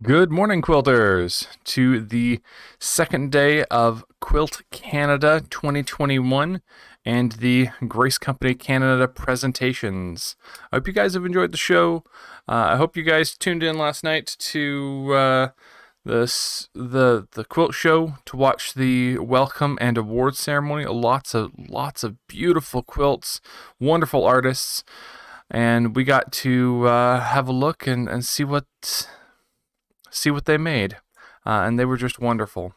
Good morning, quilters, to the second day of Quilt Canada 2021 and the Grace Company Canada presentations. I hope you guys have enjoyed the show. I hope you guys tuned in last night to the quilt show to watch the welcome and award ceremony. Lots of beautiful quilts, wonderful artists, and we got to have a look and see what they made, and they were just wonderful.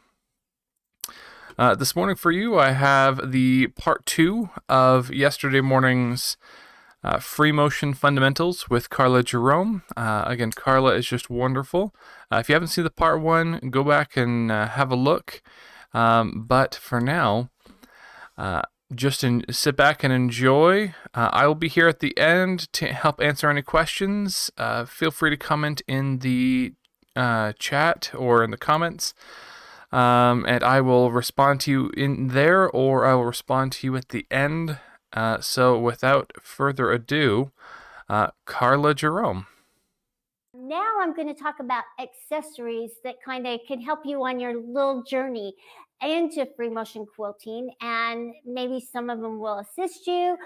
This morning for you, I have the part 2 of yesterday morning's Free Motion Fundamentals with Carla Jerome. Again, Carla is just wonderful. If you haven't seen the part 1, go back and have a look. But for now, sit back and enjoy. I will be here at the end to help answer any questions. Feel free to comment in the chat or in the comments, and I will respond to you in there, or I will respond to you at the end. So without further ado, Carla Jerome. Now I'm going to talk about accessories that kind of can help you on your little journey into free motion quilting, and maybe some of them will assist you.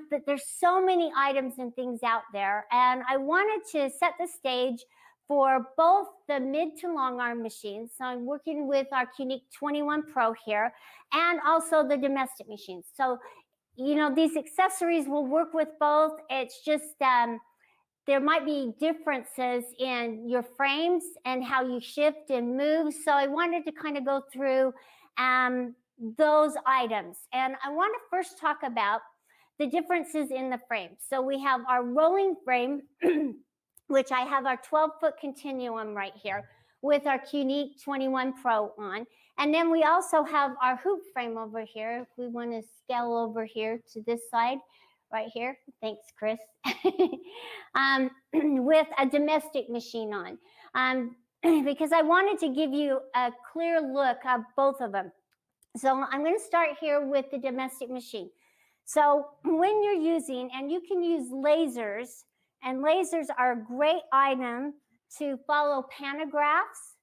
But there's so many items and things out there, and I wanted to set the stage for both the mid to long arm machines. So I'm working with our Qnique 21 Pro here, and also the domestic machines. So, you know, these accessories will work with both. It's just, there might be differences in your frames and how you shift and move. So I wanted to kind of go through those items. And I want to first talk about the differences in the frame. So we have our rolling frame, which I have our 12-foot continuum right here with our Qnique 21 Pro on. And then we also have our hoop frame over here. If we want to scale over here to this side, right here. Thanks, Chris. With a domestic machine on, because I wanted to give you a clear look of both of them. So I'm going to start here with the domestic machine. So when you're using, and you can use lasers, and lasers are a great item to follow pantographs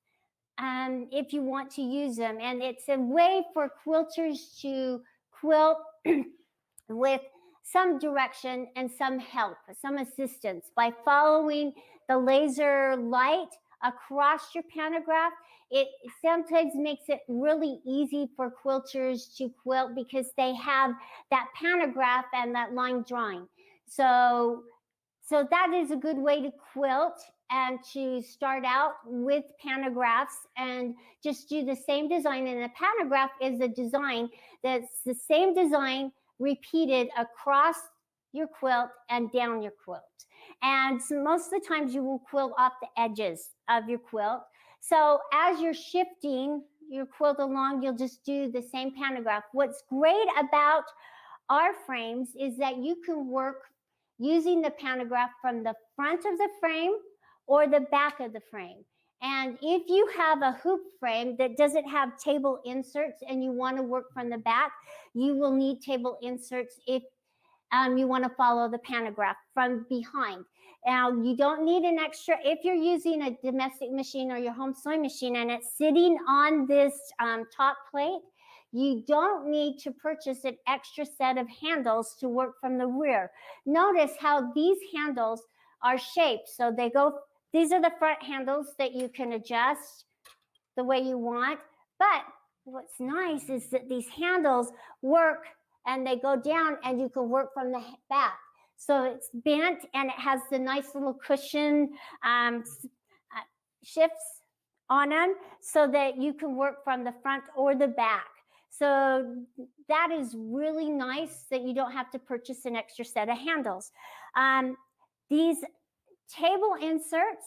if you want to use them. And it's a way for quilters to quilt with some direction and some help, some assistance. By following the laser light across your pantograph, it sometimes makes it really easy for quilters to quilt because they have that pantograph and that line drawing. So that is a good way to quilt and to start out with pantographs and just do the same design. And a pantograph is a design that's the same design repeated across your quilt and down your quilt. And so most of the times you will quilt off the edges of your quilt. So as you're shifting your quilt along, you'll just do the same pantograph. What's great about our frames is that you can work using the pantograph from the front of the frame or the back of the frame. And if you have a hoop frame that doesn't have table inserts and you want to work from the back, you will need table inserts if you want to follow the pantograph from behind. Now, you don't need an extra, if you're using a domestic machine or your home sewing machine and it's sitting on this top plate, you don't need to purchase an extra set of handles to work from the rear. Notice how these handles are shaped. So they go, these are the front handles that you can adjust the way you want. But what's nice is that these handles work and they go down and you can work from the back. So it's bent and it has the nice little cushion shifts on them so that you can work from the front or the back. So that is really nice that you don't have to purchase an extra set of handles. These table inserts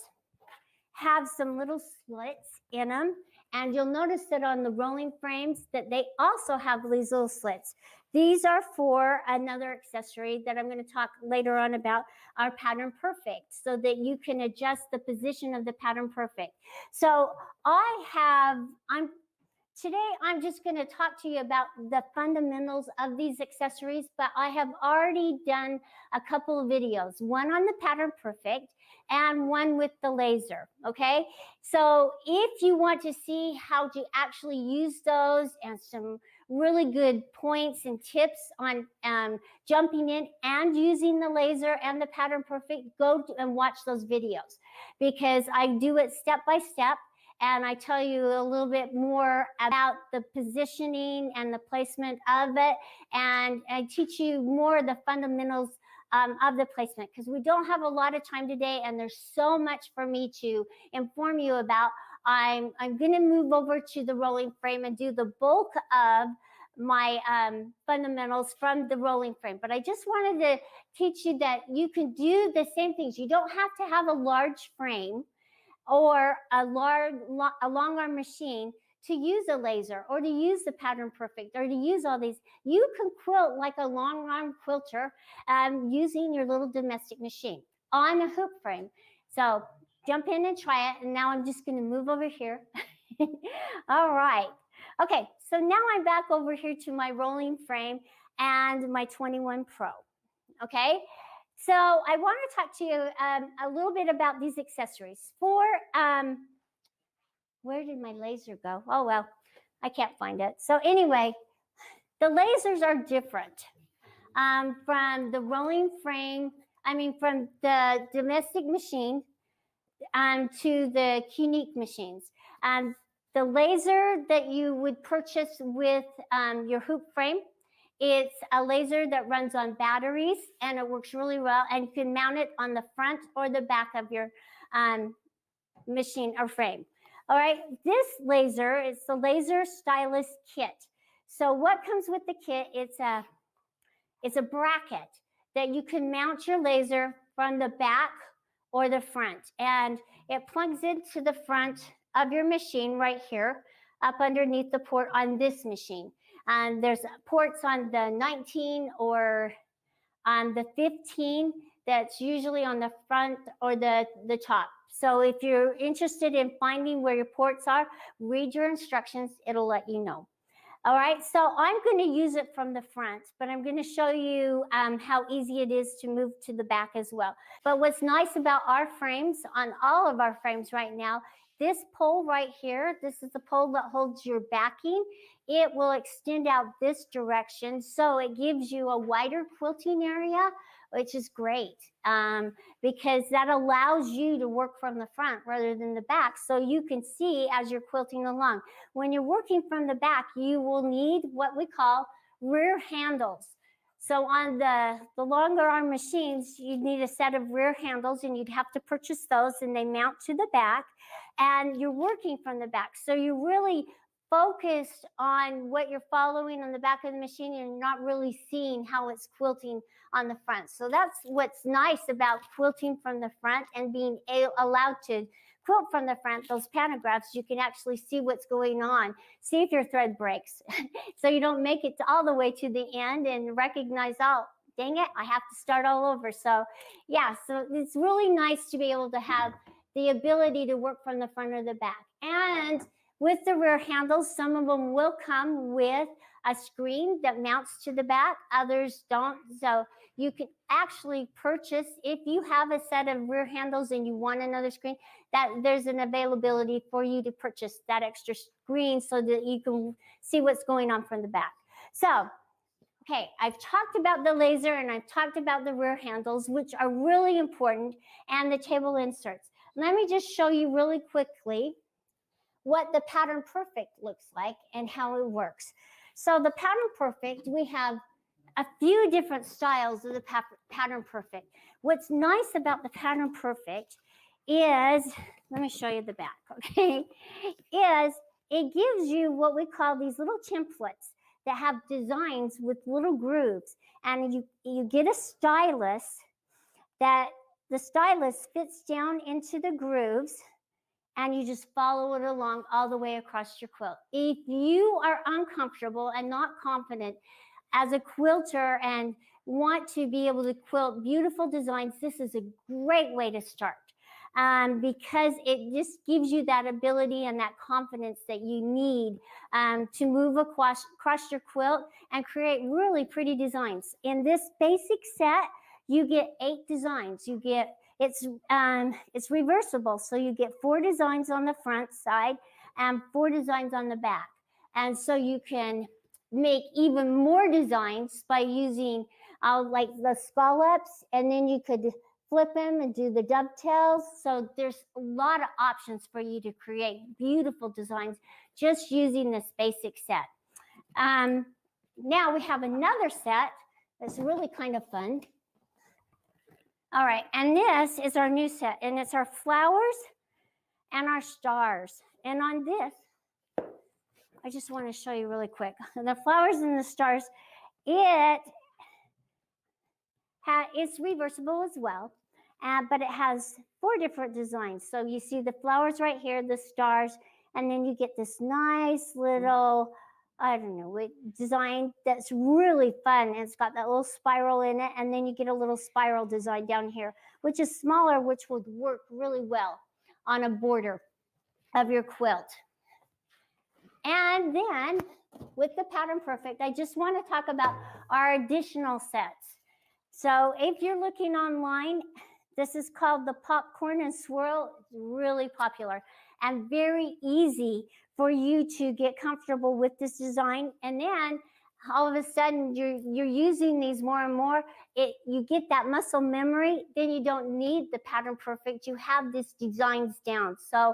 have some little slits in them, and you'll notice that on the rolling frames that they also have these little slits. These are for another accessory that I'm going to talk later on about, our Pattern Perfect, so that you can adjust the position of the Pattern Perfect. So today I'm just going to talk to you about the fundamentals of these accessories, but I have already done a couple of videos, one on the Pattern Perfect and one with the laser, okay? So if you want to see how to actually use those and some really good points and tips on jumping in and using the laser and the Pattern Perfect, go and watch those videos, because I do it step by step. And I tell you a little bit more about the positioning and the placement of it. And I teach you more of the fundamentals of the placement, because we don't have a lot of time today and there's so much for me to inform you about. I'm going to move over to the rolling frame and do the bulk of my fundamentals from the rolling frame. But I just wanted to teach you that you can do the same things. You don't have to have a large frame or a long arm machine to use a laser or to use the Pattern Perfect or to use all these. You can quilt like a long arm quilter using your little domestic machine on a hoop frame. So jump in and try it. And now I'm just going to move over here. All right. Okay, so now I'm back over here to my rolling frame and my 21 Pro. Okay. So I want to talk to you a little bit about these accessories. For, where did my laser go? Oh, well, I can't find it. So anyway, the lasers are different from the rolling frame, from the domestic machine to the Qnique machines. The laser that you would purchase with your hoop frame, it's a laser that runs on batteries and it works really well, and you can mount it on the front or the back of your machine or frame. All right, this laser is the Laser Stylus Kit. So what comes with the kit, it's a bracket that you can mount your laser from the back or the front, and it plugs into the front of your machine right here, up underneath the port on this machine. And there's ports on the 19 or on the 15 that's usually on the front or the top. So if you're interested in finding where your ports are, read your instructions, it'll let you know. All right, so I'm going to use it from the front, but I'm going to show you how easy it is to move to the back as well. But what's nice about our frames, on all of our frames right now, this pole right here, this is the pole that holds your backing. It will extend out this direction, so it gives you a wider quilting area, which is great because that allows you to work from the front rather than the back, so you can see as you're quilting along. When you're working from the back, you will need what we call rear handles. So on the longer arm machines, you'd need a set of rear handles, and you'd have to purchase those, and they mount to the back, and you're working from the back. So you're really focused on what you're following on the back of the machine, and you're not really seeing how it's quilting on the front. So that's what's nice about quilting from the front and being allowed to quilt from the front, those pantographs, you can actually see what's going on. See if your thread breaks. So you don't make it all the way to the end and recognize, oh, dang it, I have to start all over. So yeah, so it's really nice to be able to have the ability to work from the front or the back. And with the rear handles, some of them will come with a screen that mounts to the back, others don't. So you can actually purchase, if you have a set of rear handles and you want another screen, that there's an availability for you to purchase that extra screen so that you can see what's going on from the back. So, okay, I've talked about the laser and I've talked about the rear handles, which are really important, and the table inserts. Let me just show you really quickly what the Pattern Perfect looks like and how it works. So the Pattern Perfect, we have a few different styles of the Pattern Perfect. What's nice about the Pattern Perfect is, let me show you the back, okay, is it gives you what we call these little templates that have designs with little grooves, and you get a stylus that the stylus fits down into the grooves, and you just follow it along all the way across your quilt. If you are uncomfortable and not confident as a quilter and want to be able to quilt beautiful designs, this is a great way to start because it just gives you that ability and that confidence that you need to move across your quilt and create really pretty designs. In this basic set, you get 8 designs. You get, it's reversible. So you get 4 designs on the front side and 4 designs on the back. And so you can make even more designs by using like the scallops, and then you could flip them and do the dovetails. So there's a lot of options for you to create beautiful designs just using this basic set. Now we have another set that's really kind of fun. All right, and this is our new set, and it's our flowers and our stars. And on this, I just want to show you really quick. The flowers and the stars, it's reversible as well, but it has 4 different designs. So you see the flowers right here, the stars, and then you get this nice little, I don't know, design that's really fun. It's got that little spiral in it, and then you get a little spiral design down here, which is smaller, which would work really well on a border of your quilt. And then with the Pattern Perfect, I just want to talk about our additional sets. So if you're looking online, this is called the Popcorn and Swirl. It's really popular and very easy for you to get comfortable with this design. And then all of a sudden you're using these more and more. You get that muscle memory. Then you don't need the Pattern Perfect. You have these designs down. So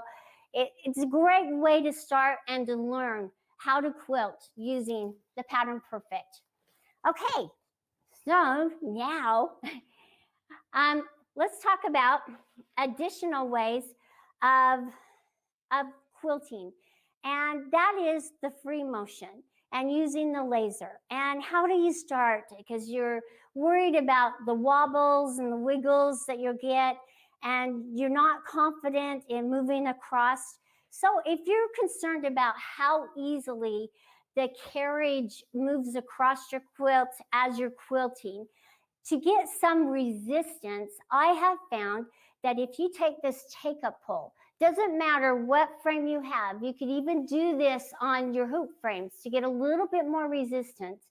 it's a great way to start and to learn how to quilt using the Pattern Perfect. Okay, so now let's talk about additional ways of quilting, and that is the free motion and using the laser. And how do you start? Because you're worried about the wobbles and the wiggles that you'll get, and you're not confident in moving across. So if you're concerned about how easily the carriage moves across your quilt as you're quilting, to get some resistance, I have found that if you take this take-up pole, doesn't matter what frame you have, you could even do this on your hoop frames to get a little bit more resistance.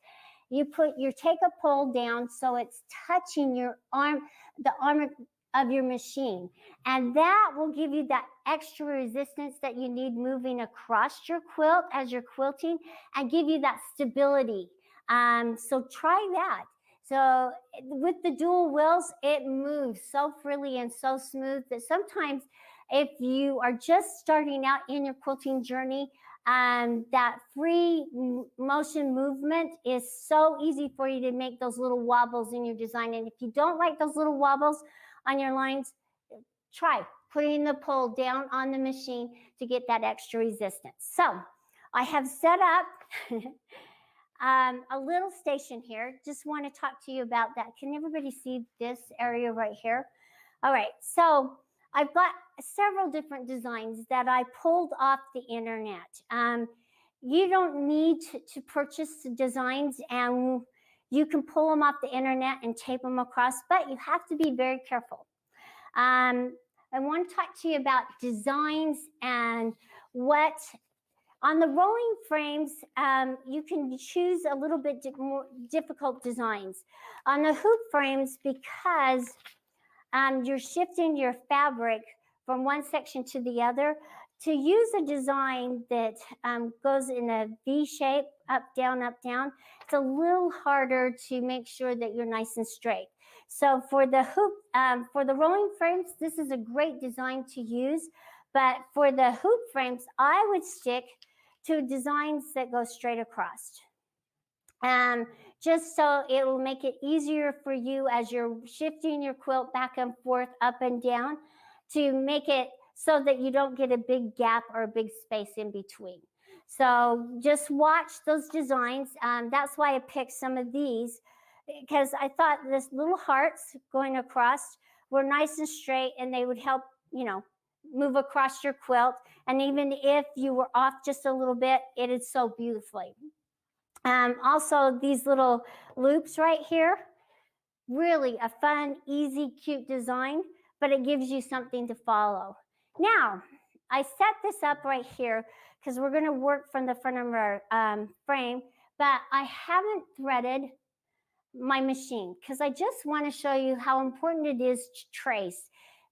You put your take-up pole down so it's touching your arm, the arm of your machine, and that will give you that extra resistance that you need moving across your quilt as you're quilting and give you that stability. So try that. So with the dual wheels, it moves so freely and so smooth that sometimes if you are just starting out in your quilting journey, that free motion movement is so easy for you to make those little wobbles in your design. And if you don't like those little wobbles on your lines, try putting the pole down on the machine to get that extra resistance. So I have set up a little station here. Just want to talk to you about that. Can everybody see this area right here? All right, so I've got several different designs that I pulled off the internet. You don't need to purchase designs, and you can pull them off the internet and tape them across, but you have to be very careful. I want to talk to you about designs and what on the rolling frames, you can choose a little bit more difficult designs. On the hoop frames, because you're shifting your fabric from one section to the other, to use a design that goes in a V shape, up, down, it's a little harder to make sure that you're nice and straight. So for the hoop, for the rolling frames, this is a great design to use. But for the hoop frames, I would stick to designs that go straight across. Just so it will make it easier for you as you're shifting your quilt back and forth, up and down, to make it so that you don't get a big gap or a big space in between. So just watch those designs. That's why I picked some of these, because I thought this little hearts going across were nice and straight, and they would help, move across your quilt. And even if you were off just a little bit, it is so beautifully. Also, these little loops right here, really a fun, easy, cute design, but it gives you something to follow. Now, I set this up right here because we're going to work from the front of our frame, but I haven't threaded my machine because I just want to show you how important it is to trace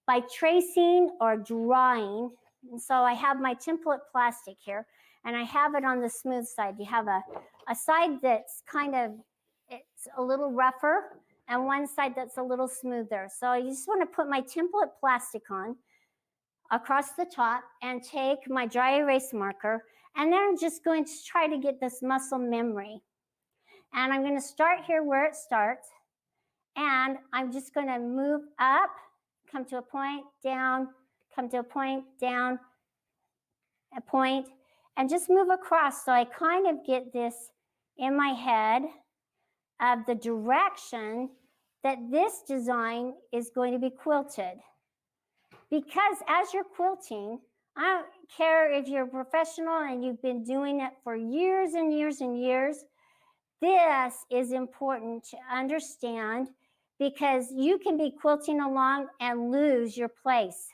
by tracing or drawing. And so I have my template plastic here and I have it on the smooth side. You have a side that's kind of, it's a little rougher and one side that's a little smoother. So I just want to put my template plastic on across the top and take my dry erase marker, and then I'm just going to try to get this muscle memory. And I'm going to start here where it starts, and I'm just going to move up, come to a point, down, come to a point, down, a point, and just move across so I kind of get this in my head of the direction that this design is going to be quilted. Because as you're quilting, I don't care if you're a professional and you've been doing it for years and years and years, this is important to understand because you can be quilting along and lose your place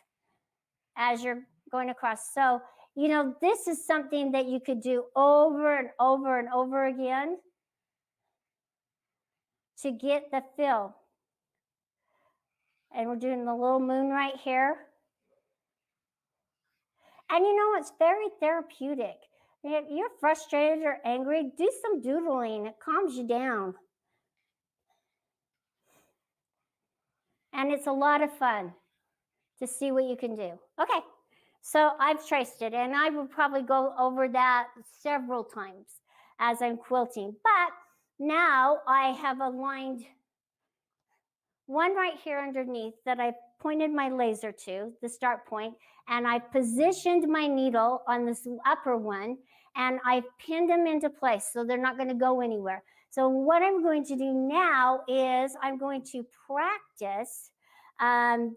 as you're going across. So, you know, this is something that you could do over and over and over again to get the feel. And we're doing the little moon right here. And you know, it's very therapeutic. If you're frustrated or angry, do some doodling. It calms you down. And it's a lot of fun to see what you can do. Okay, so I've traced it, and I will probably go over that several times as I'm quilting. But now I have aligned one right here underneath that I pointed my laser to, the start point, and I positioned my needle on this upper one, and I've pinned them into place so they're not going to go anywhere. So what I'm going to do now is I'm going to practice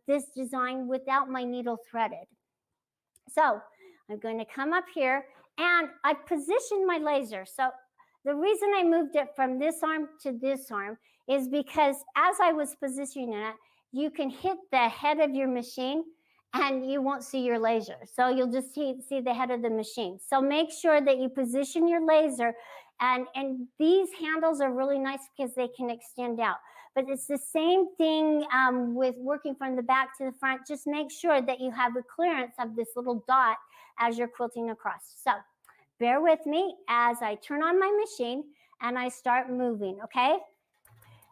this design without my needle threaded. So I'm going to come up here, and I positioned my laser. So the reason I moved it from this arm to this arm is because as I was positioning it, you can hit the head of your machine and you won't see your laser. So you'll just see the head of the machine. So make sure that you position your laser, and these handles are really nice because they can extend out. But it's the same thing with working from the back to the front. Just make sure that you have a clearance of this little dot as you're quilting across. So bear with me as I turn on my machine and I start moving, okay?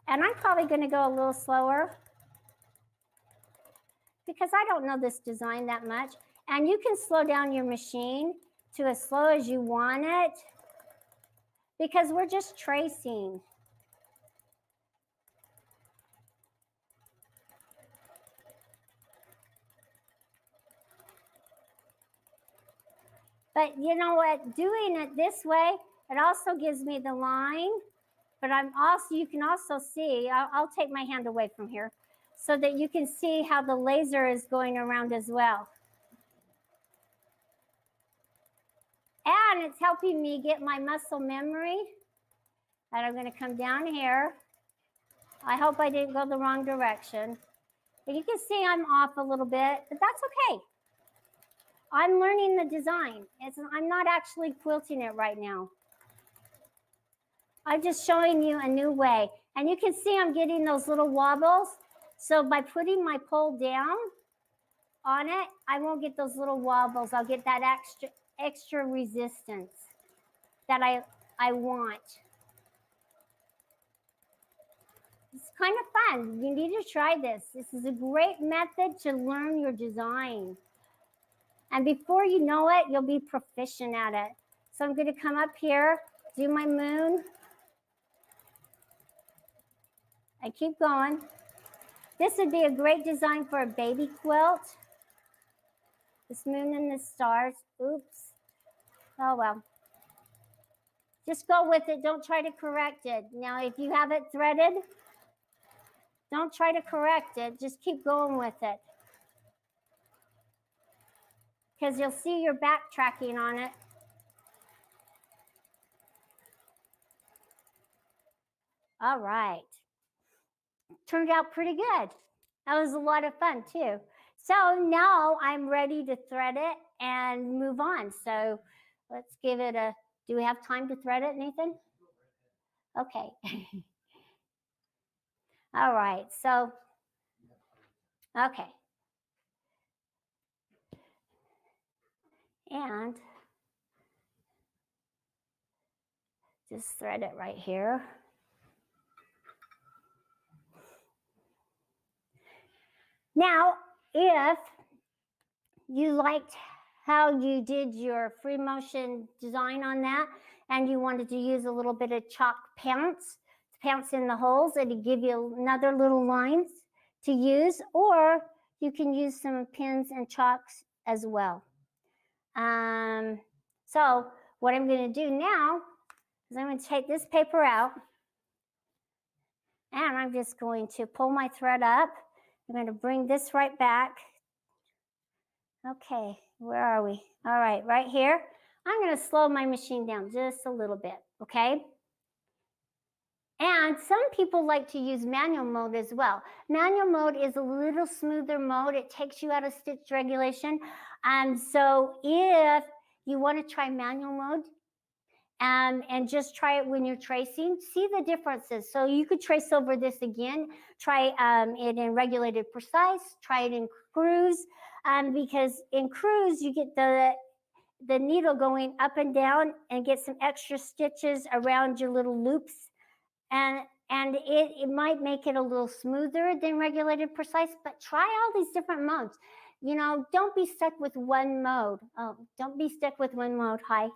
And I'm probably going to go a little slower because I don't know this design that much. And you can slow down your machine to as slow as you want it because we're just tracing. But you know what, doing it this way, it also gives me the line, but you can also see, I'll take my hand away from here so that you can see how the laser is going around as well. And it's helping me get my muscle memory. And I'm going to come down here. I hope I didn't go the wrong direction. But you can see I'm off a little bit, but that's okay. I'm learning the design. I'm not actually quilting it right now. I'm just showing you a new way. And you can see I'm getting those little wobbles. So by putting my pole down on it, I won't get those little wobbles. I'll get that extra resistance that I want. It's kind of fun. You need to try this. This is a great method to learn your design. And before you know it, you'll be proficient at it. So I'm going to come up here, do my moon. I keep going. This would be a great design for a baby quilt. This moon and the stars. Oops. Oh, well. Just go with it. Don't try to correct it. Now, if you have it threaded, don't try to correct it. Just keep going with it. Because you'll see you're backtracking on it. All right. Turned out pretty good. That was a lot of fun too. So now I'm ready to thread it and move on. So let's give it a, do we have time to thread it, Nathan? Okay. All right, so, okay. And just thread it right here. Now, if you liked how you did your free motion design on that, and you wanted to use a little bit of chalk pounce to pounce in the holes and to give you another little lines to use, or you can use some pins and chalks as well. So what I'm going to do now is I'm going to take this paper out, and I'm just going to pull my thread up. I'm going to bring this right back. Okay, where are we? All right, right here. I'm going to slow my machine down just a little bit, okay? And some people like to use manual mode as well. Manual mode is a little smoother mode. It takes you out of stitch regulation. So if you want to try manual mode, and just try it when you're tracing, see the differences. So you could trace over this again, try it in regulated precise, try it in cruise, because in cruise you get the needle going up and down and get some extra stitches around your little loops, and it might make it a little smoother than regulated precise, but try all these different modes. You know, don't be stuck with one mode. Oh, don't be stuck with one mode. Hi.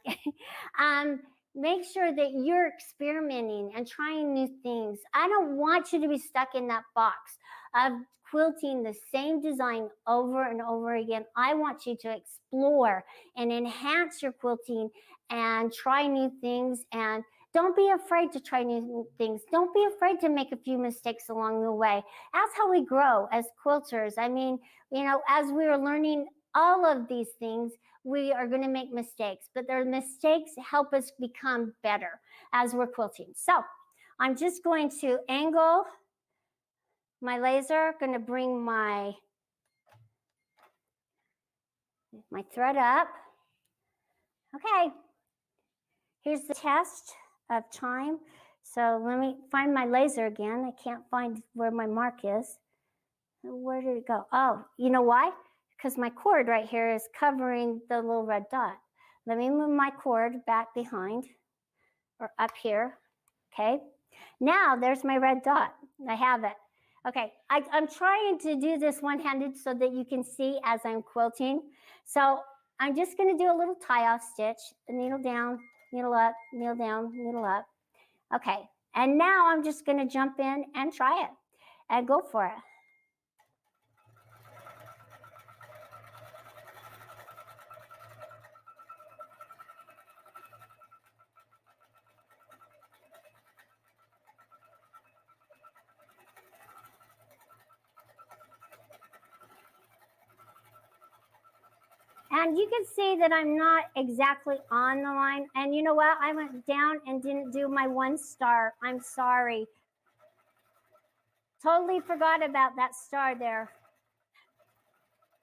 Make sure that you're experimenting and trying new things. I don't want you to be stuck in that box of quilting the same design over and over again. I want you to explore and enhance your quilting and try new things, and don't be afraid to try new things. Don't be afraid to make a few mistakes along the way. That's how we grow as quilters. I mean, you know, as we are learning all of these things, we are going to make mistakes, but their mistakes help us become better as we're quilting. So I'm just going to angle my laser, going to bring my thread up. Okay, here's the test of time. So let me find my laser again. I can't find where my mark is. Where did it go? Oh, you know why? Because my cord right here is covering the little red dot. Let me move my cord back behind or up here. Okay, now there's my red dot. I have it. Okay, I'm trying to do this one-handed so that you can see as I'm quilting. So I'm just going to do a little tie-off stitch, needle down, needle up, needle down, needle up. Okay, and now I'm just going to jump in and try it and go for it. And you can see that I'm not exactly on the line. And you know what? I went down and didn't do my 1 star. I'm sorry. Totally forgot about that star there.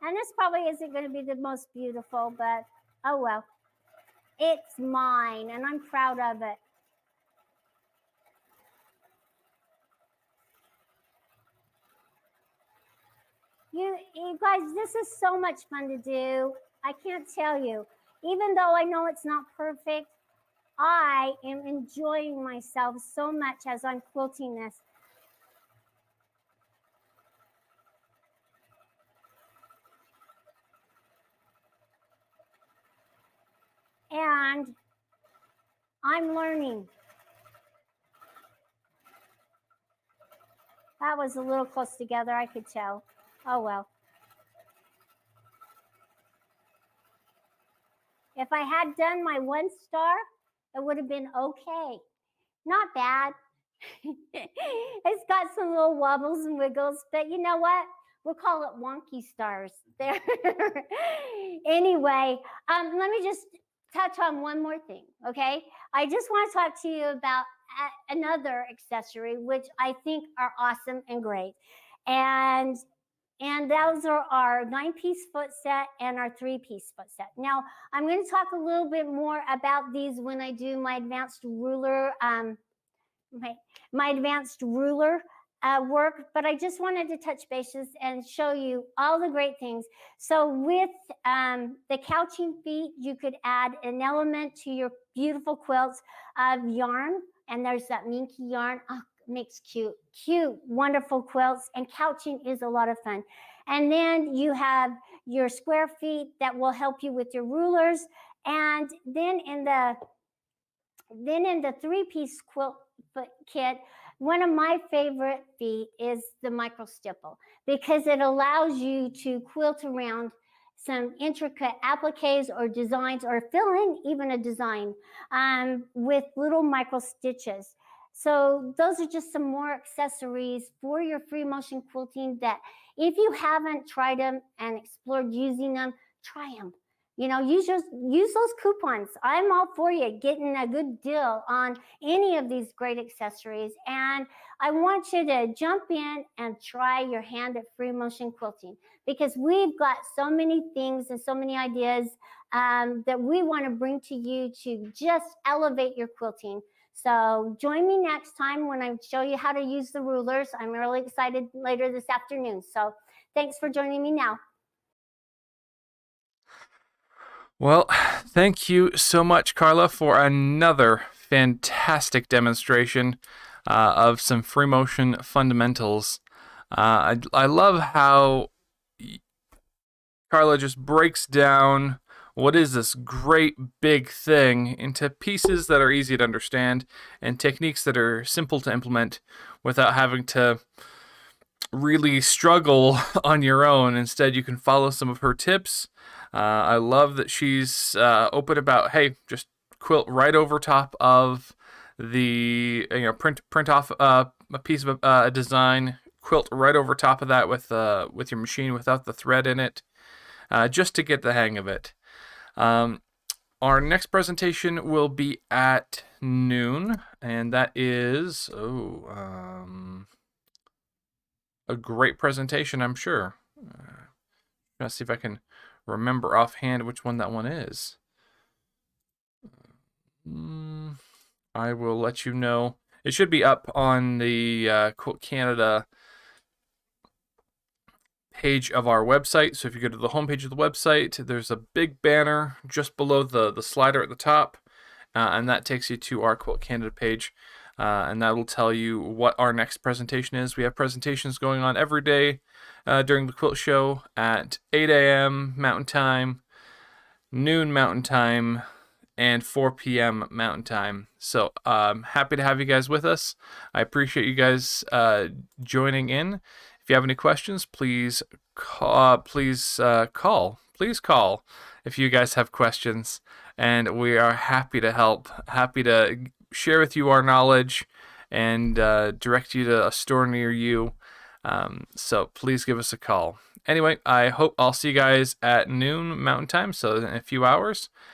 And this probably isn't going to be the most beautiful, but oh well. It's mine, and I'm proud of it. You guys, this is so much fun to do. I can't tell you. Even though I know it's not perfect, I am enjoying myself so much as I'm quilting this. And I'm learning. That was a little close together, I could tell. Oh well. If I had done my 1 star, it would have been okay. Not bad. It's got some little wobbles and wiggles, but you know what? We'll call it wonky stars there. Anyway, let me just touch on one more thing, okay? I just want to talk to you about another accessory, which I think are awesome and great. And those are our 9-piece foot set and our 3-piece foot set. Now, I'm going to talk a little bit more about these when I do my advanced ruler, my advanced ruler work, but I just wanted to touch bases and show you all the great things. So with the couching feet, you could add an element to your beautiful quilts of yarn, and there's that minky yarn. Oh, makes cute, wonderful quilts, and couching is a lot of fun. And then you have your square feet that will help you with your rulers. And then in the 3-piece quilt kit, one of my favorite feet is the micro stipple, because it allows you to quilt around some intricate appliques or designs, or fill in even a design with little micro stitches. So those are just some more accessories for your free motion quilting that, if you haven't tried them and explored using them, try them. You know, use those coupons. I'm all for you getting a good deal on any of these great accessories. And I want you to jump in and try your hand at free motion quilting, because we've got so many things and so many ideas that we want to bring to you to just elevate your quilting. So join me next time when I show you how to use the rulers. I'm really excited later this afternoon. So thanks for joining me now. Well, thank you so much, Carla, for another fantastic demonstration of some free motion fundamentals. I love how Carla just breaks down what is this great big thing into pieces that are easy to understand and techniques that are simple to implement without having to really struggle on your own. Instead, you can follow some of her tips. I love that she's open about, hey, just quilt right over top of the, print off a piece of a design, quilt right over top of that with your machine without the thread in it, just to get the hang of it. Our next presentation will be at noon, and that is a great presentation, I'm sure. Let's see if I can remember offhand which one that one is. I will let you know. It should be up on the Quilt Canada page of our website. So if you go to the homepage of the website, there's a big banner just below the slider at the top, and that takes you to our Quilt Canada page. And that will tell you what our next presentation is. We have presentations going on every day during the quilt show at 8 a.m. Mountain Time, noon Mountain Time, and 4 p.m. Mountain Time. So I'm happy to have you guys with us. I appreciate you guys joining in. If you have any questions, please call. Please call if you guys have questions, and we are happy to help. Happy to share with you our knowledge and direct you to a store near you. So please give us a call. Anyway, I hope I'll see you guys at noon Mountain Time, so in a few hours.